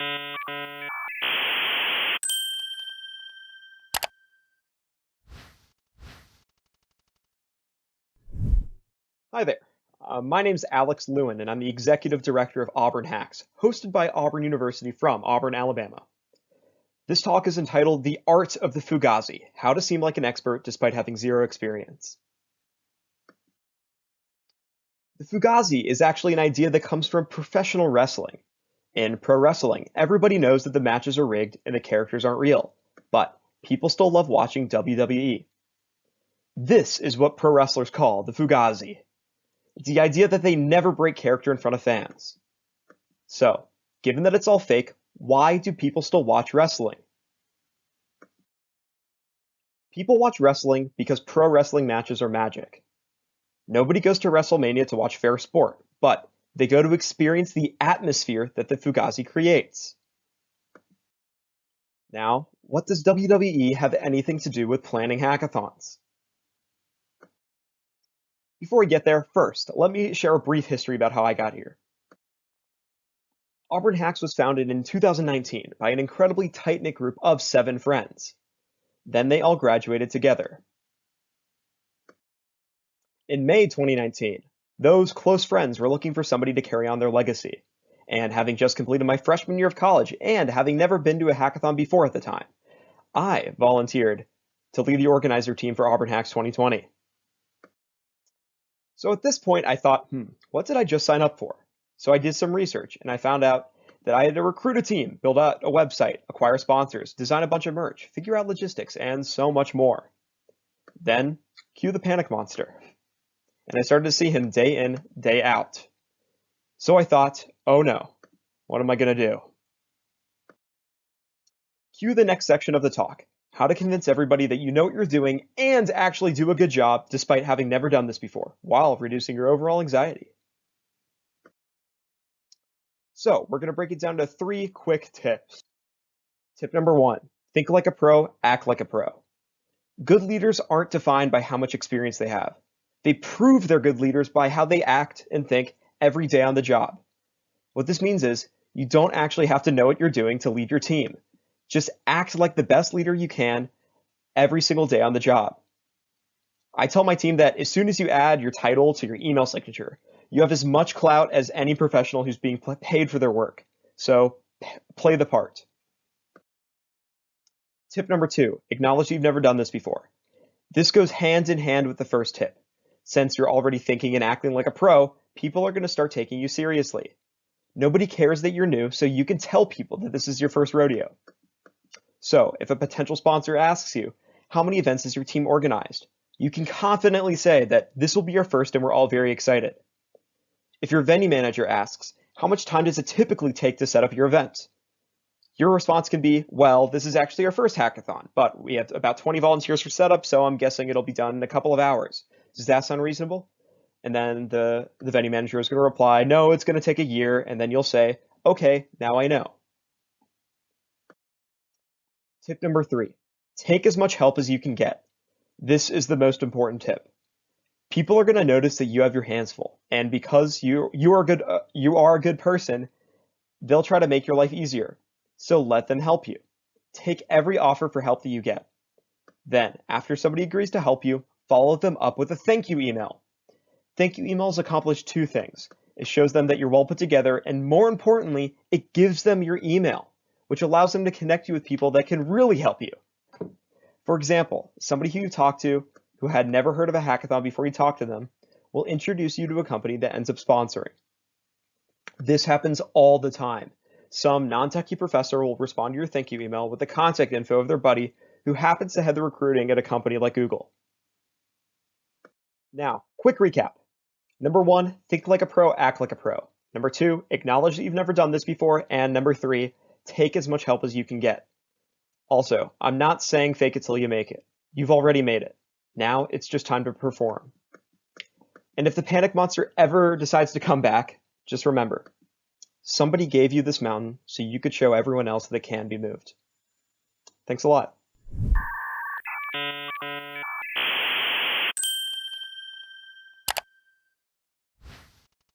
Hi there. My name's Alex Lewin, and I'm the Executive Director of Auburn Hacks, hosted by Auburn University from Auburn, Alabama. This talk is entitled The Art of the Fugazi, How to Seem Like an Expert Despite Having Zero Experience. The Fugazi is actually an idea that comes from professional wrestling. In pro wrestling, everybody knows that the matches are rigged and the characters aren't real, but people still love watching WWE. This is what pro wrestlers call the Fugazi. It's the idea that they never break character in front of fans. So, given that it's all fake, why do people still watch wrestling? People watch wrestling because pro wrestling matches are magic. Nobody goes to WrestleMania to watch fair sport, but they go to experience the atmosphere that the Fugazi creates. Now, what does WWE have anything to do with planning hackathons? Before we get there, first, let me share a brief history about how I got here. Auburn Hacks was founded in 2019 by an incredibly tight-knit group of 7 friends. Then they all graduated together. In May 2019, those close friends were looking for somebody to carry on their legacy. And having just completed my freshman year of college and having never been to a hackathon before at the time, I volunteered to lead the organizer team for Auburn Hacks 2020. So at this point, I thought, what did I just sign up for? So I did some research and I found out that I had to recruit a team, build out a website, acquire sponsors, design a bunch of merch, figure out logistics, and so much more. Then, cue the panic monster. And I started to see him day in, day out. So I thought, oh no, what am I going to do? Cue the next section of the talk, how to convince everybody that you know what you're doing and actually do a good job despite having never done this before, while reducing your overall anxiety. So we're going to break it down to 3 quick tips. Tip number 1, think like a pro, act like a pro. Good leaders aren't defined by how much experience they have. They prove they're good leaders by how they act and think every day on the job. What this means is you don't actually have to know what you're doing to lead your team. Just act like the best leader you can every single day on the job. I tell my team that as soon as you add your title to your email signature, you have as much clout as any professional who's being paid for their work. So play the part. Tip number 2, acknowledge you've never done this before. This goes hand in hand with the first tip. Since you're already thinking and acting like a pro, people are going to start taking you seriously. Nobody cares that you're new, so you can tell people that this is your first rodeo. So, if a potential sponsor asks you, how many events has your team organized? You can confidently say that this will be your first and we're all very excited. If your venue manager asks, how much time does it typically take to set up your event? Your response can be, well, this is actually our first hackathon, but we have about 20 volunteers for setup, so I'm guessing it'll be done in a couple of hours. Does that sound reasonable? And then the venue manager is going to reply, no, it's going to take a year. And then you'll say, okay, now I know. Tip number 3, take as much help as you can get. This is the most important tip. People are going to notice that you have your hands full. And because you are a good person, they'll try to make your life easier. So let them help you. Take every offer for help that you get. Then, after somebody agrees to help you, follow them up with a thank you email. Thank you emails accomplish 2 things. It shows them that you're well put together, and more importantly, it gives them your email, which allows them to connect you with people that can really help you. For example, somebody who you talk to who had never heard of a hackathon before you talk to them will introduce you to a company that ends up sponsoring. This happens all the time. Some non-techie professor will respond to your thank you email with the contact info of their buddy who happens to head the recruiting at a company like Google. Now, quick recap. Number 1, think like a pro, act like a pro. Number 2, acknowledge that you've never done this before. And number 3, take as much help as you can get. Also, I'm not saying fake it till you make it. You've already made it. Now it's just time to perform. And if the panic monster ever decides to come back, just remember, somebody gave you this mountain so you could show everyone else that it can be moved. Thanks a lot.